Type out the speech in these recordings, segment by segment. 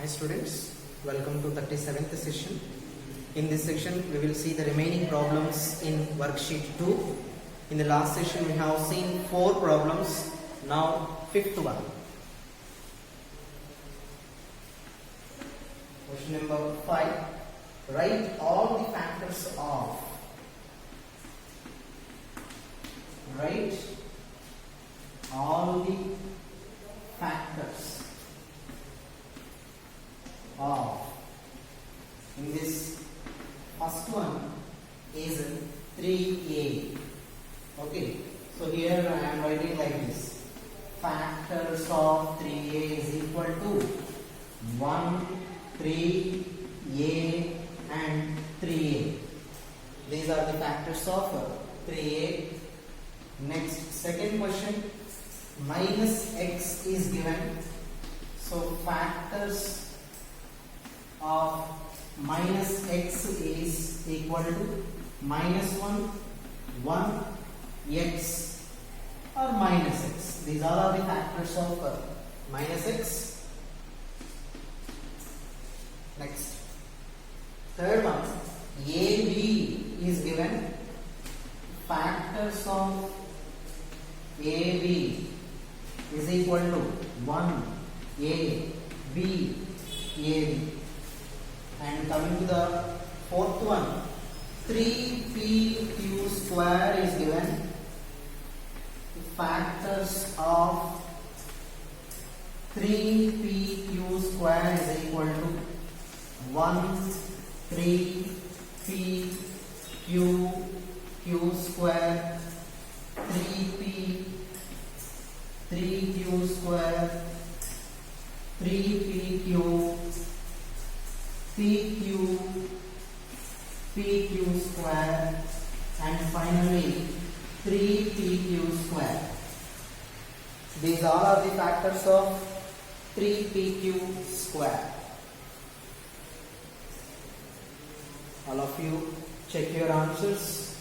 Hi students, welcome to 37th session. In this section we will see the remaining problems in worksheet 2. In the last session we have seen 4 problems, now 5th one. Question number 5. Write all the factors of. Write all the factors of. In this first one is 3a. Okay, so here I am writing like this: factors of 3a is equal to 1, 3, a and 3a. These are the factors of 3a. Next, second question, minus x is given. So factors of minus x is equal to minus 1, 1, x or minus x. These all are the factors of minus x. Next, third one, AB is given. Factors of AB is equal to 1, A, B, AB. And coming to the fourth one, 3pq square is given. Factors of 3pq square is equal to 1, 3, p, q, q square, 3p, 3q square, 3pq, pq, pq square, and finally 3pq square. These all are the factors of 3pq square. All of you check your answers,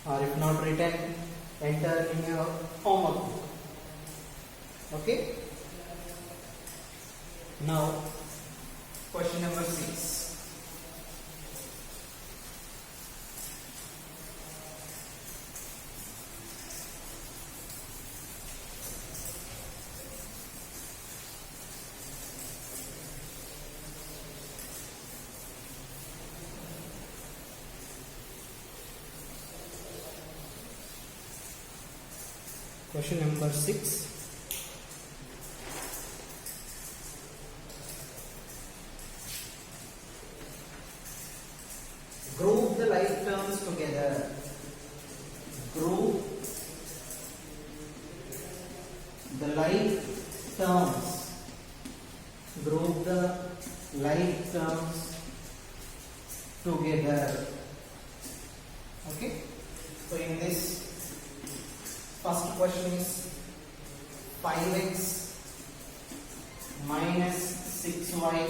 or if not written, enter in your homework book. Okay? Now, question number 6. Question number 6. Group the like terms together. Group the like terms. Group the like terms together. Okay. So in this first question is 5x minus 6y,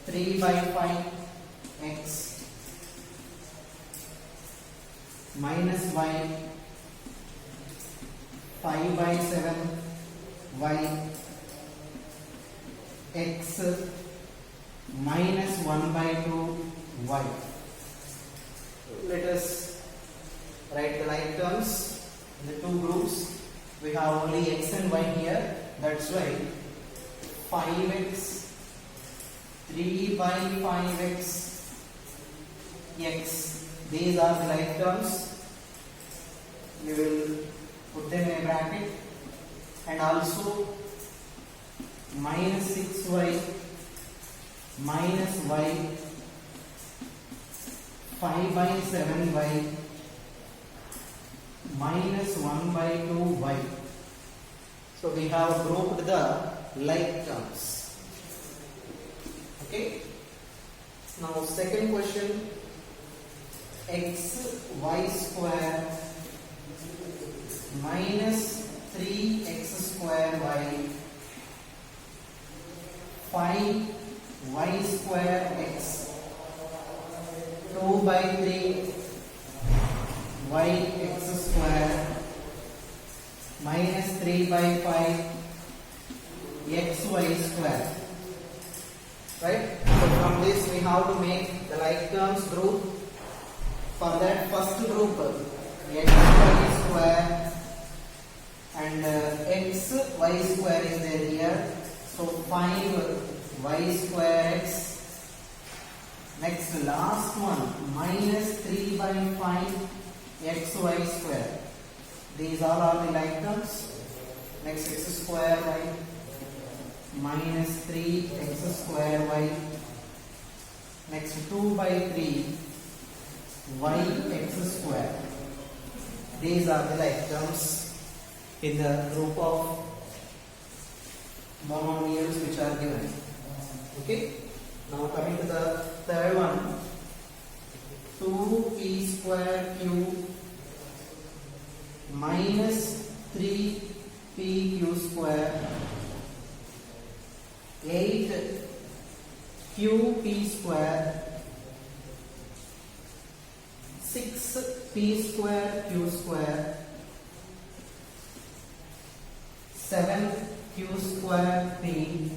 3 by 5x minus y, 5 by 7y, x minus 1 by 2y. Let us write the like terms in the two groups. We have only x and y here. That's why 5x, 3 by 5x, x. These are the like terms. We will put them in a bracket. And also minus 6y minus y, 5 by 7y minus 1 by 2y. So we have grouped the like terms. Okay. Now second question, x y square minus 3x square y, 5 y square x, 2 by 3 y x square minus 3 by 5 xy square. Right? So from this we have to make the like terms group. For that first group xy square and xy square is there here. So 5y square x. Next last one minus 3 by 5 xy square. These all are the like terms. Next x square y minus 3 x square y. Next 2 by 3 y x square. These are the like terms in the group of monomials which are given. Okay. Now coming to the third one, 2p square cube minus 3pq square 8qp square 6p square q square 7q square p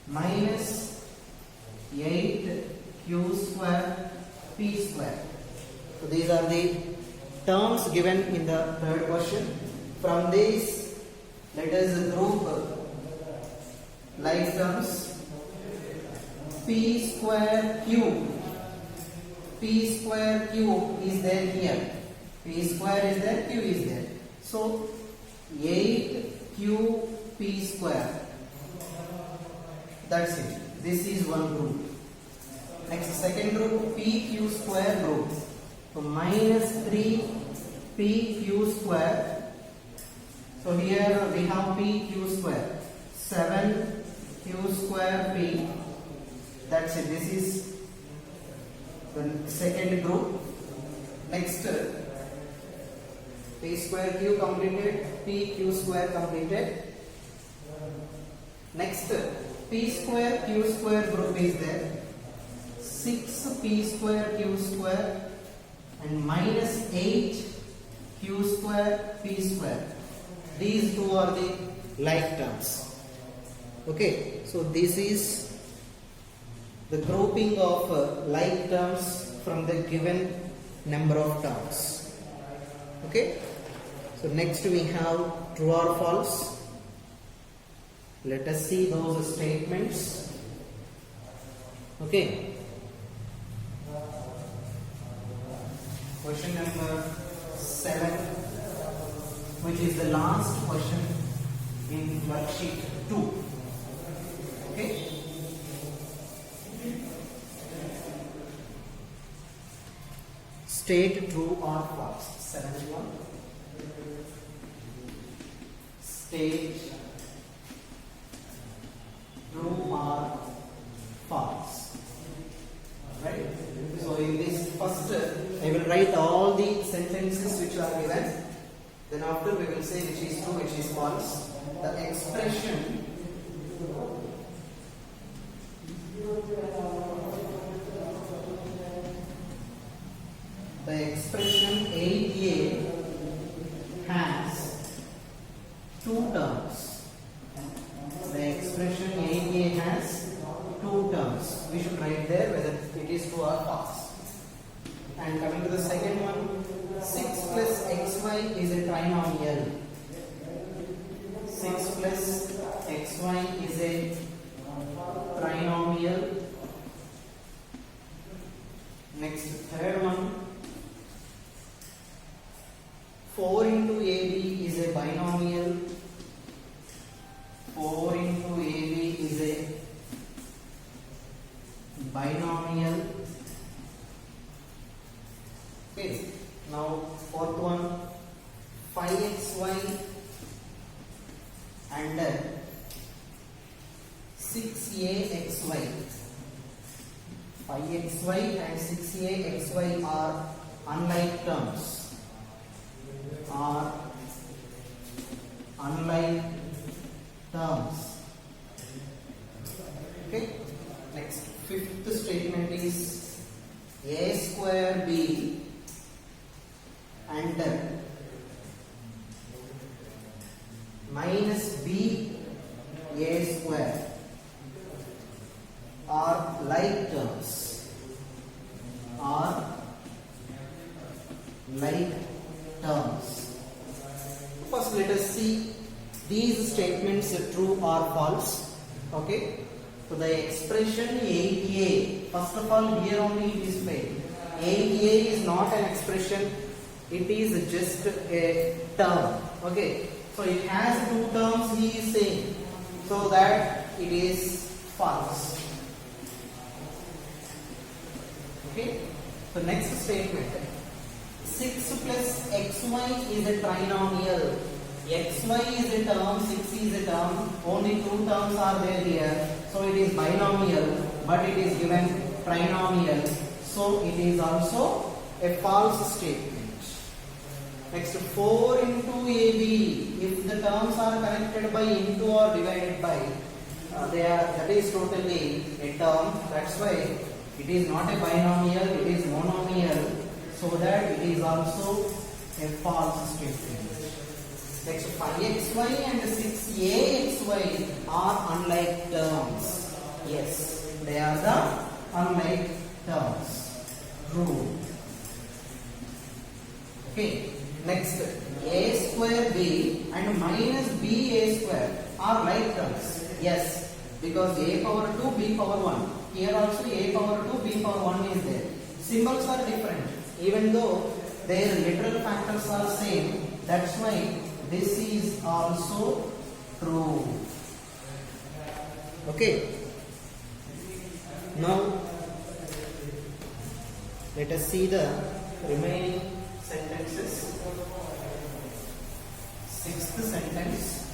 minus 8q square p square. So these are the terms given in the third question. From these, let us group like terms. P square cube. P square cube is there here. P square is there, Q is there. So 8qp square. That's it. This is one group. Next, second group, pq square group. So minus 3pq square. So here we have pq square. 7q square p. That's it. This is the second group. Next, p square q completed, pq square completed. Next, p square q square group is there. 6p square q square and minus 8q square p square. These two are the like terms. Okay, so this is the grouping of like terms from the given number of terms. Okay, so next we have true or false. Let us see those statements. Okay. Question number 7, which is the last question in worksheet 2. Okay. State true or false. 71. State true or false. Right? So in this first, I will write all the sentences which are given. Then after we will say which is true, which is false. The expression expression 8a has two terms. The expression 8a has two terms. We should write there whether it is true or false. And coming to the second one, 6 plus xy is a trinomial. 6 plus xy is a trinomial. Next, third one, 4 into AB is a binomial. 4 into AB is a binomial. Okay, now fourth one, 5xy and 6axy. 5xy and 6axy are unlike terms. Okay. Next, fifth statement is a square b and minus b a square are like terms. First let us see these statements true or false. Okay, so the expression 8a, first of all here only it is failed. 8a is not an expression, it is just a term. Okay, so it has two terms he is saying, so that it is false. Okay, so next statement, 6 plus xy is a trinomial. Xy is a term, 6 is a term, only two terms are there here, so it is binomial, but it is given trinomial, so it is also a false statement. Next, 4 into AB, if the terms are connected by into or divided by, that is totally a term, that's why it is not a binomial, it is monomial, so that it is also a false statement. Next, 5xy and 6axy are unlike terms. Yes, they are the unlike terms. True. Okay. Next, a square b and minus b a square are like terms. Yes, because a power 2 b power 1. Here also a power 2 b power 1 is there. Symbols are different. Even though their literal factors are same, that's why this is also true. Okay. Now let us see the remaining sentences. Sixth sentence.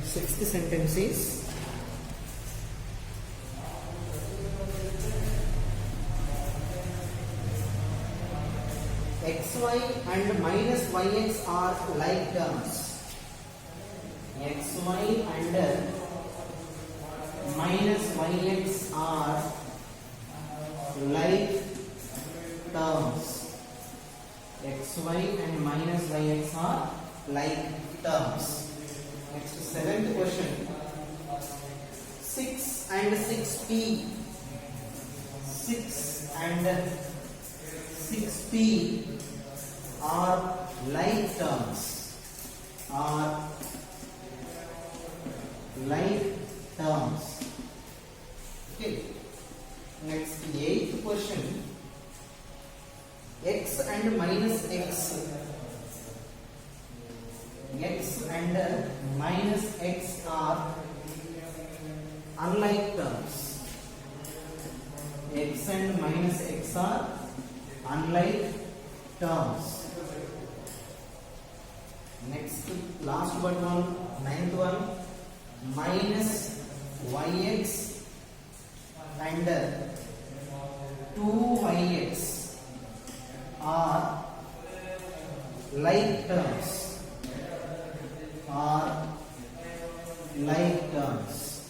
Sixth sentence is xy and minus yx are like terms. Xy and minus yx are like terms. Xy and minus yx are like terms. Next, seventh question. 6 and 6p. 6 and 6p are like terms. Are like terms. Okay. Next, eighth question. X and minus x. X and minus x are unlike terms. X and minus x are unlike terms. Next, last but one, ninth one, minus yx and 2yx are like terms. Are like terms.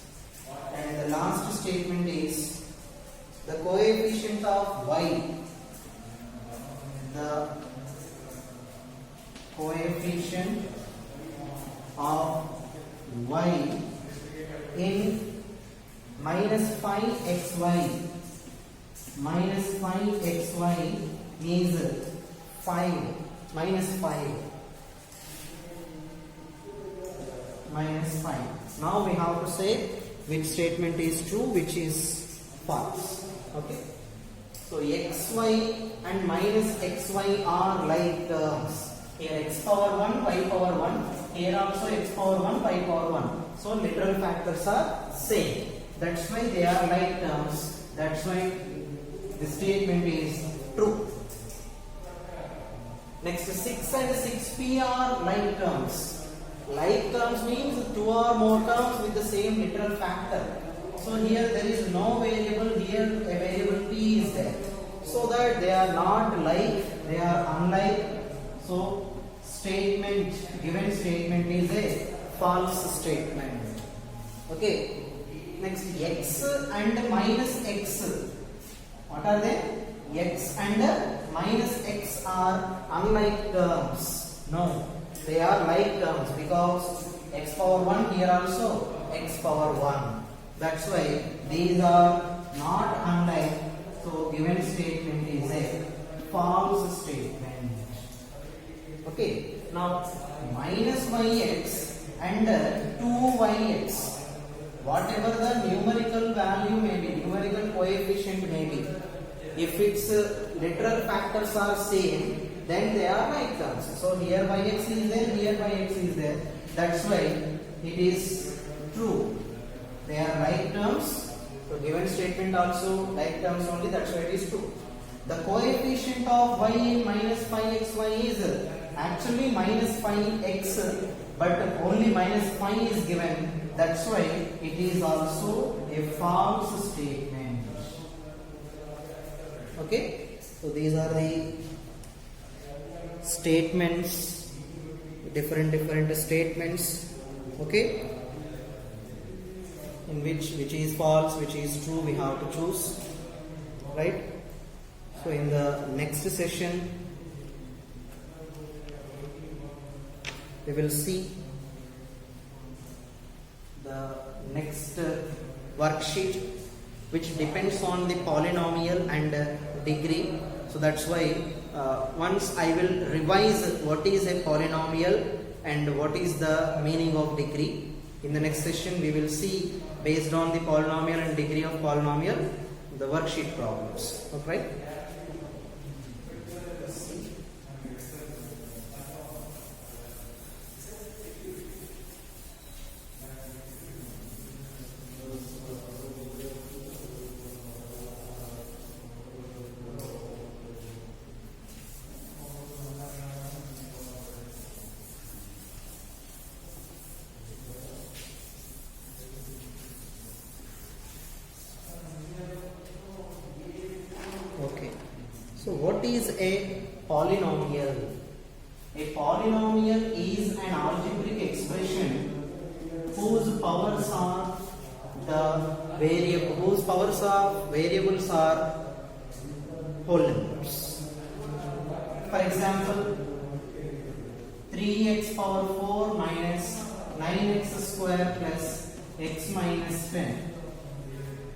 And the last statement is the coefficient of y. The coefficient of y in minus 5xy. Minus 5xy is 5. Minus 5. Minus 5. Now we have to say which statement is true, which is false. Okay. So xy and minus xy are like terms. Here x power 1, y power 1. Here also x power 1, y power 1. So literal factors are same. That's why they are like terms. That's why the statement is true. Next, 6 and 6p are like terms. Like terms means two or more terms with the same literal factor. So here there is no variable, here a variable p is there. So that they are not like, they are unlike. So statement, given statement is a false statement. Okay. Next, x and minus x. What are they? X and minus x are unlike terms. No, they are like terms because x power 1 here also x power 1. That's why these are not unlike. So given statement is a false statement. Okay. Now minus yx and 2yx, whatever the numerical value may be, numerical coefficient may be, if its literal factors are same, then they are like terms. So here yx is there, here yx is there. That's why it is true. They are like terms. So given statement also like terms only. That's why it is true. The coefficient of y in minus 5xy is actually minus 5x, but only minus 5 is given. That's why it is also a false statement. Okay, so these are the statements, different statements. Okay, in which is false, which is true, we have to choose, right? So in the next session we will see the next worksheet, which depends on the polynomial and degree. So that's why once I will revise what is a polynomial and what is the meaning of degree. In the next session we will see, based on the polynomial and degree of polynomial, the worksheet problems. Okay. So what is a polynomial? A polynomial is an algebraic expression whose powers are variables are whole numbers. For example, 3x power 4 minus 9x square plus x minus 10.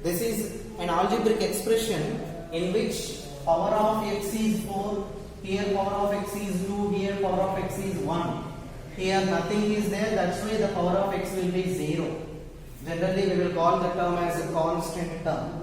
This is an algebraic expression in which power of x is 4, here power of x is 2, here power of x is 1. Here nothing is there, that's why the power of x will be 0. Generally we will call the term as a constant term.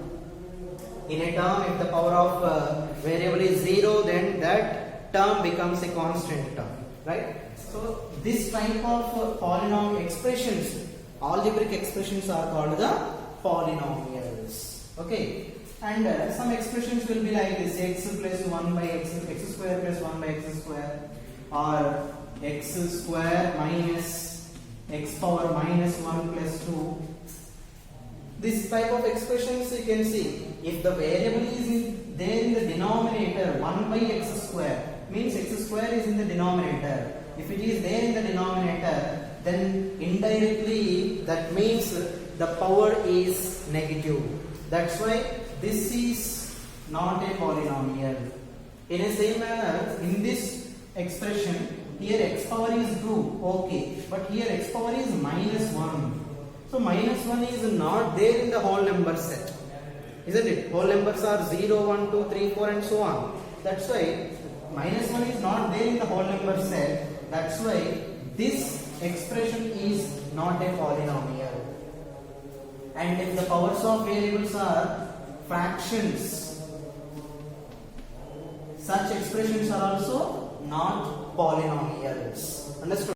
In a term, if the power of variable is 0, then that term becomes a constant term, right? So this type of polynomial expressions, algebraic expressions, are called the polynomials. Okay. And some expressions will be like this: x plus 1 by x square plus 1 by x square, or x square minus x power minus 1 plus 2. This type of expressions you can see, if the variable is there in the denominator, 1 by x square means x square is in the denominator. If it is there in the denominator, then indirectly that means the power is negative. That's why this is not a polynomial. In a same manner, in this expression, here x power is 2, okay, but here x power is minus 1. So minus 1 is not there in the whole number set, isn't it? Whole numbers are 0, 1, 2, 3, 4 and so on. That's why minus 1 is not there in the whole number set. That's why this expression is not a polynomial. And if the powers of variables are fractions, such expressions are also not polynomials. Understood?